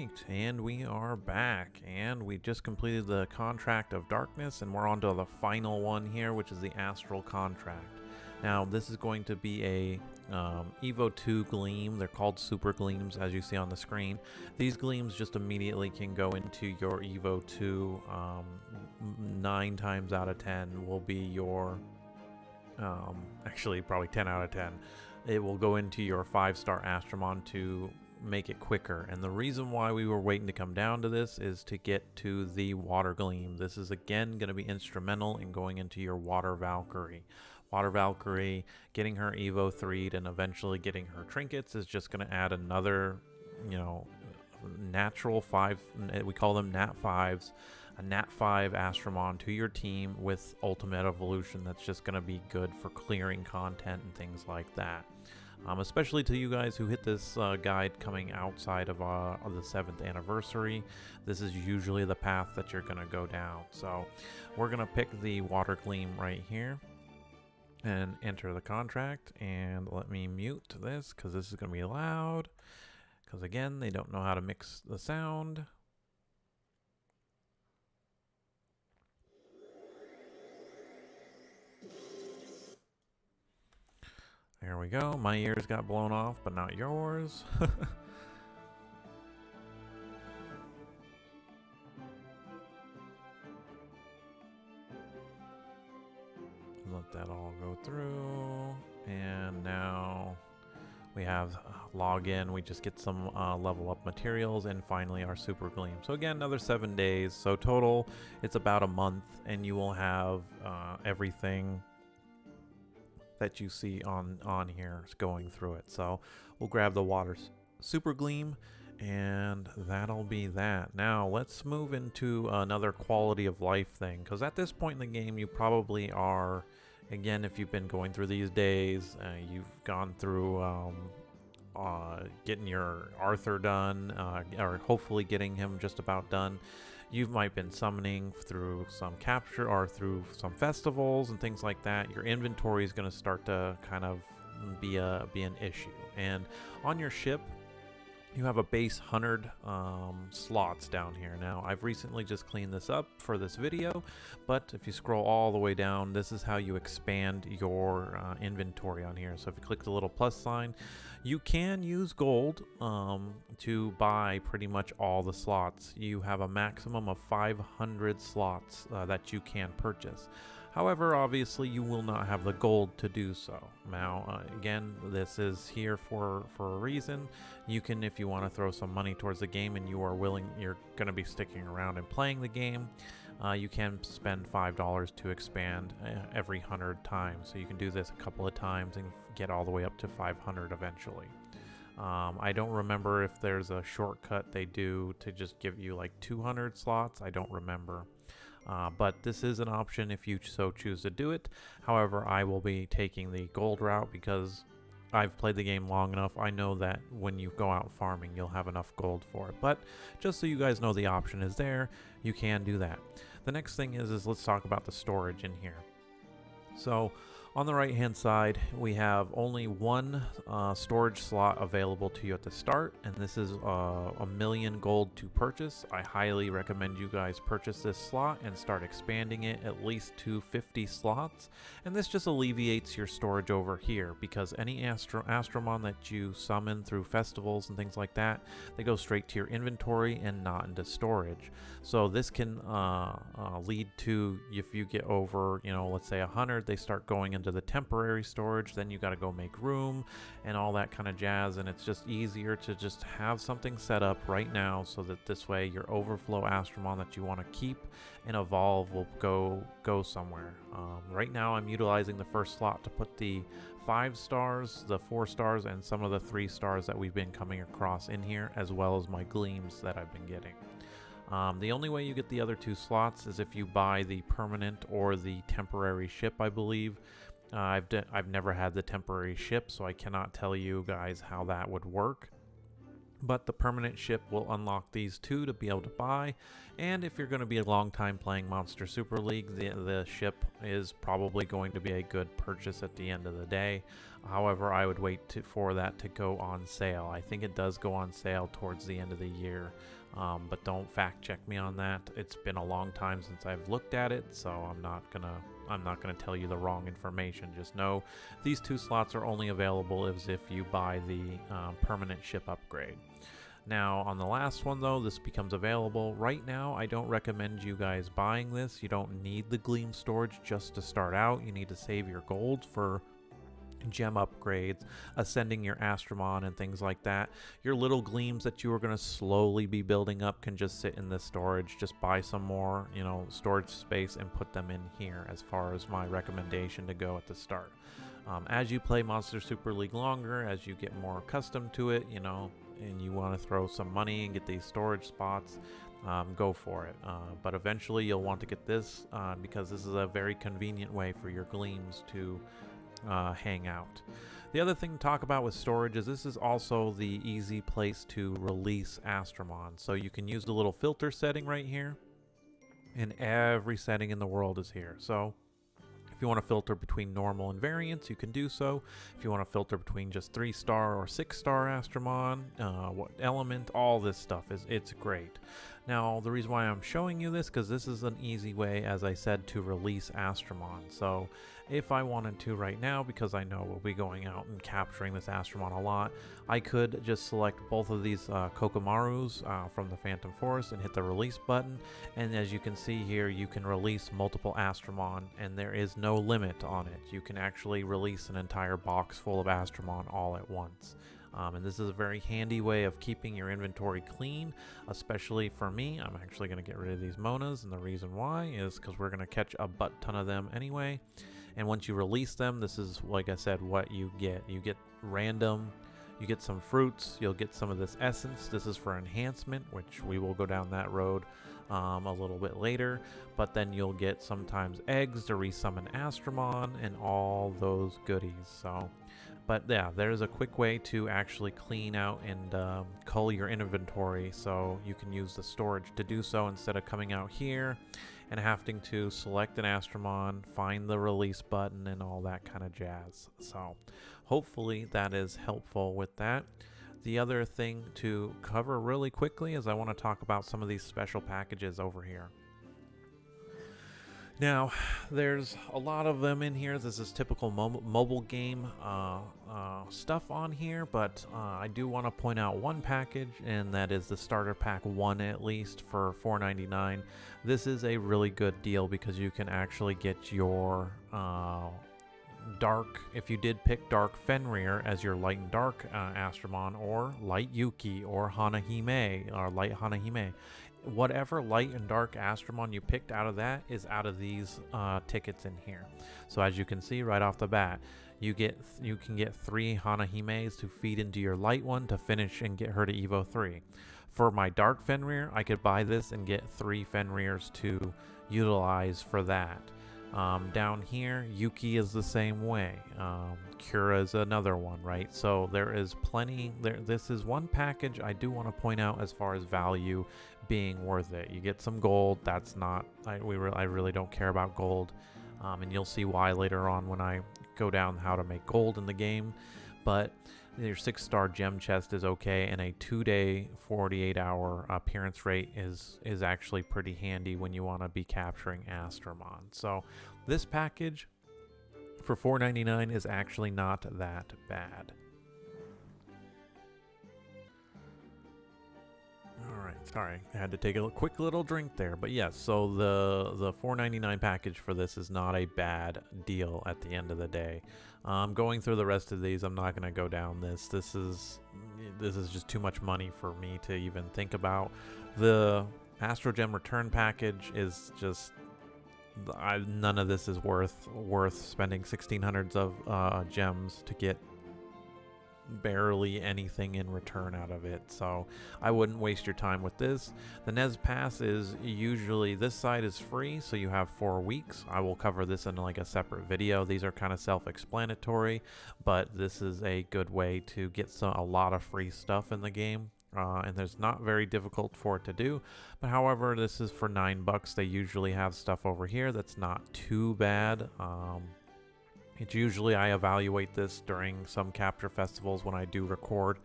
Alright, and we are back, and we just completed the Contract of Darkness, and we're on to the final one here, which is the Astral Contract. Now, this is going to be a Evo 2 Gleam. They're called Super Gleams, as you see on the screen. These Gleams just immediately can go into your Evo 2. 9 times out of 10 will be your... actually, probably 10 out of 10. It will go into your 5-star Astromon to make it quicker, and the reason why we were waiting to come down to this is to get to the Water Gleam. This is again going to be instrumental in going into your Water Valkyrie. Water Valkyrie, getting her Evo 3'd and eventually getting her trinkets is just going to add another, natural 5, we call them Nat 5s, a Nat 5 Astromon to your team with Ultimate Evolution. That's just going to be good for clearing content and things like that. Especially to you guys who hit this guide coming outside of the 7th anniversary. This is usually the path that you're going to go down. So we're going to pick the Water Gleam right here and enter the contract. And let me mute this because this is going to be loud. Because again, they don't know how to mix the sound. There we go. My ears got blown off, but not yours. Let that all go through. And now we have login. We just get some level up materials and finally our Super Gleam. So again, another 7 days. So total, it's about a month, and you will have everything that you see on here going through it. So we'll grab the water Super Gleam, and that'll be that. Now let's move into another quality of life thing, because at this point in the game you probably are, again, if you've been going through these days, you've gone through getting your Arthur done, or hopefully getting him just about done. You might been summoning through some capture or through some festivals and things like that. Your inventory is going to start to kind of be an issue. And on your ship, you have a base 100 slots down here. Now, I've recently just cleaned this up for this video, but if you scroll all the way down, this is how you expand your inventory on here. So if you click the little plus sign, you can use gold to buy pretty much all the slots. You have a maximum of 500 slots that you can purchase. However, obviously, you will not have the gold to do so. Now, again, this is here for a reason. You can, if you want to throw some money towards the game and you are willing, you're going to be sticking around and playing the game, you can spend $5 to expand every 100 times. So you can do this a couple of times and get all the way up to 500 eventually. I don't remember if there's a shortcut they do to just give you like 200 slots. I don't remember. But this is an option if you so choose to do it. However, I will be taking the gold route because I've played the game long enough. I know that when you go out farming, you'll have enough gold for it. But just so you guys know the option is there, you can do that. The next thing is let's talk about the storage in here. So on the right hand side, we have only one storage slot available to you at the start, and this is 1,000,000 gold to purchase. I highly recommend you guys purchase this slot and start expanding it at least to 50 slots, and this just alleviates your storage over here, because any Astromon that you summon through festivals and things like that, they go straight to your inventory and not into storage. So this can lead to, if you get over, let's say 100, they start going into the temporary storage. Then you got to go make room and all that kind of jazz, and it's just easier to just have something set up right now so that this way your overflow Astromon that you want to keep and evolve will go somewhere. Right now I'm utilizing the first slot to put the 5 stars, the 4 stars, and some of the 3 stars that we've been coming across in here, as well as my Gleams that I've been getting. The only way you get the other 2 slots is if you buy the permanent or the temporary ship, I believe. I've never had the temporary ship, so I cannot tell you guys how that would work. but the permanent ship will unlock these two to be able to buy. And if you're going to be a long time playing Monster Super League, the ship is probably going to be a good purchase at the end of the day. However, I would wait for that to go on sale. I think it does go on sale towards the end of the year, but don't fact check me on that. It's been a long time since I've looked at it, so I'm not gonna tell you the wrong information. Just know these two slots are only available as if you buy the permanent ship upgrade. Now, on the last one, though, this becomes available. Right now, I don't recommend you guys buying this. You don't need the Gleem storage just to start out. You need to save your gold for gem upgrades, ascending your Astromon and things like that. Your little Gleams that you are going to slowly be building up can just sit in this storage. Just buy some more, storage space and put them in here as far as my recommendation to go at the start. As you play Monster Super League longer, as you get more accustomed to it, and you want to throw some money and get these storage spots, go for it. But eventually you'll want to get this because this is a very convenient way for your Gleams to hang out. The other thing to talk about with storage is this is also the easy place to release Astromon. So you can use the little filter setting right here, and every setting in the world is here. So if you want to filter between normal and variants, you can do so. If you want to filter between just 3-star or 6-star Astromon, what element, all this stuff it's great. Now, the reason why I'm showing you this, because this is an easy way, as I said, to release Astromon. So if I wanted to right now, because I know we'll be going out and capturing this Astromon a lot, I could just select both of these Kokomarus from the Phantom Forest and hit the release button. And as you can see here, you can release multiple Astromon, and there is no limit on it. You can actually release an entire box full of Astromon all at once. And this is a very handy way of keeping your inventory clean, especially for me. I'm actually going to get rid of these Monas, and the reason why is because we're going to catch a butt ton of them anyway. And once you release them, this is, like I said, what you get. You get random, you get some fruits, you'll get some of this essence. This is for enhancement, which we will go down that road a little bit later. But then you'll get sometimes eggs to resummon Astromon and all those goodies. But yeah, there's a quick way to actually clean out and cull your inventory, so you can use the storage to do so instead of coming out here and having to select an Astromon, find the release button, and all that kind of jazz. So hopefully that is helpful with that. The other thing to cover really quickly is I want to talk about some of these special packages over here. Now, there's a lot of them in here. This is typical mobile game stuff on here, but I do want to point out one package, and that is the Starter Pack 1 at least for $4.99. This is a really good deal because you can actually get your Dark, if you did pick Dark Fenrir as your Light and Dark Astromon, or Light Yuki, or Hanahime, or Light Hanahime. Whatever Light and Dark Astromon you picked out of that is out of these tickets in here. So as you can see right off the bat, you can get 3 Hanahimes to feed into your Light one to finish and get her to Evo 3. For my Dark Fenrir, I could buy this and get 3 Fenrirs to utilize for that. Down here, Yuki is the same way. Kura is another one, right? So there is plenty. This is one package I do want to point out as far as value being worth it. You get some gold. That's not. I really don't care about gold, and you'll see why later on when I go down how to make gold in the game. But your 6-star gem chest is okay, and a 2-day 48-hour appearance rate is actually pretty handy when you want to be capturing Astromon. So this package for $4.99 is actually not that bad. Alright, sorry, I had to take a quick little drink there. But yes, so the $4.99 package for this is not a bad deal at the end of the day. Going through the rest of these, I'm not going to go down this. This is just too much money for me to even think about. The Astro Gem return package is just... none of this is worth spending 1,600s of gems to get barely anything in return out of it. So I wouldn't waste your time with this. The Nez Pass is usually, this side is free, so you have 4 weeks. I will cover this in like a separate video. These are kind of self-explanatory, but this is a good way to get a lot of free stuff in the game. and there's not very difficult for it to do. But however, this is for $9. They usually have stuff over here that's not too bad. It's usually, I evaluate this during some capture festivals when I do record,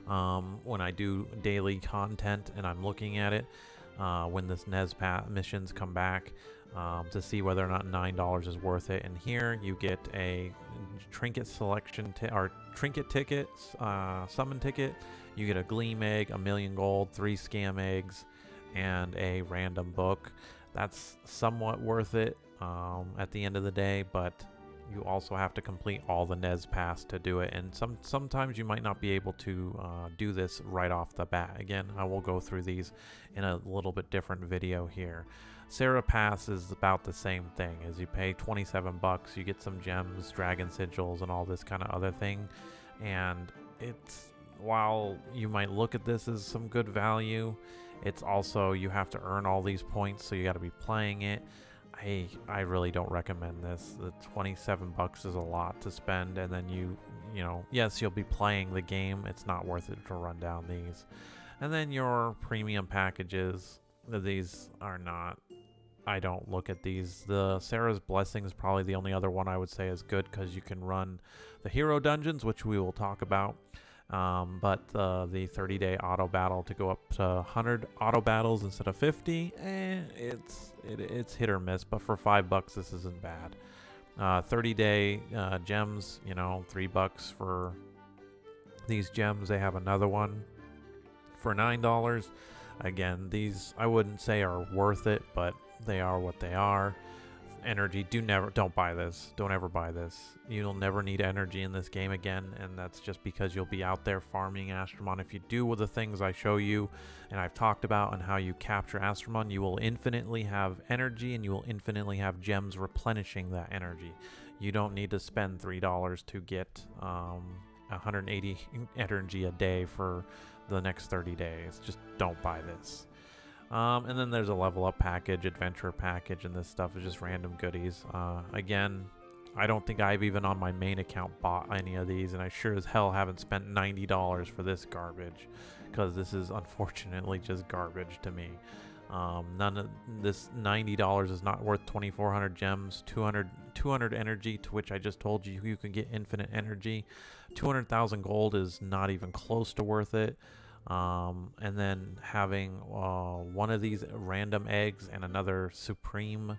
when I do daily content and I'm looking at it, when this NES missions come back, to see whether or not $9 is worth it. And here you get a trinket selection or trinket tickets, summon ticket. You get a Gleem egg, 1,000,000 gold, 3 scam eggs, and a random book. That's somewhat worth it at the end of the day, but you also have to complete all the NES pass to do it, and sometimes you might not be able to do this right off the bat. Again, I will go through these in a little bit different video here. Sarah Pass is about the same thing. As you pay $27, you get some gems, dragon sigils, and all this kind of other thing. And it's, while you might look at this as some good value, it's also, you have to earn all these points, so you got to be playing it. I really don't recommend this. The $27 is a lot to spend, and then you know, yes, you'll be playing the game. It's not worth it to run down these. And then your premium packages, these are not, I don't look at these. The Sarah's Blessing is probably the only other one I would say is good, because you can run the hero dungeons, which we will talk about. But the 30-day auto battle to go up to 100 auto battles instead of 50, it's hit or miss. But for $5, this isn't bad. 30-day gems, you know, $3 for these gems. They have another one for $9. Again, these I wouldn't say are worth it, but they are what they are. Energy, don't buy this. Don't ever buy this. You'll never need energy in this game again, and that's just because you'll be out there farming Astromon. If you do with the things I show you and I've talked about and how you capture Astromon, you will infinitely have energy, and you will infinitely have gems replenishing that energy. You don't need to spend $3 to get 180 energy a day for the next 30 days. Just don't buy this. And then there's a level up package, adventure package, and this stuff is just random goodies. Again, I don't think I've even on my main account bought any of these, and I sure as hell haven't spent $90 for this garbage, because this is unfortunately just garbage to me. None of this $90 is not worth 2,400 gems, 200 energy, to which I just told you you can get infinite energy. 200,000 gold is not even close to worth it. And then having one of these random eggs and another supreme,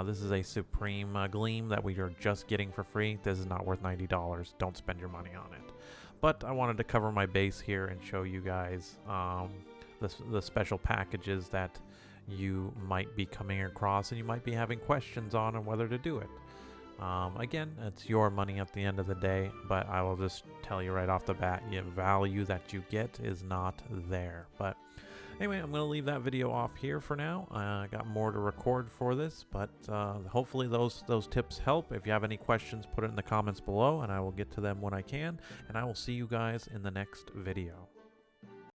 this is a supreme Gleem that we are just getting for free. This is not worth $90. Don't spend your money on it. But I wanted to cover my base here and show you guys the special packages that you might be coming across and you might be having questions on and whether to do it. Again, it's your money at the end of the day, but I will just tell you right off the bat, the value that you get is not there. But anyway, I'm going to leave that video off here for now. I got more to record for this, but hopefully those tips help. If you have any questions, put it in the comments below, and I will get to them when I can, and I will see you guys in the next video.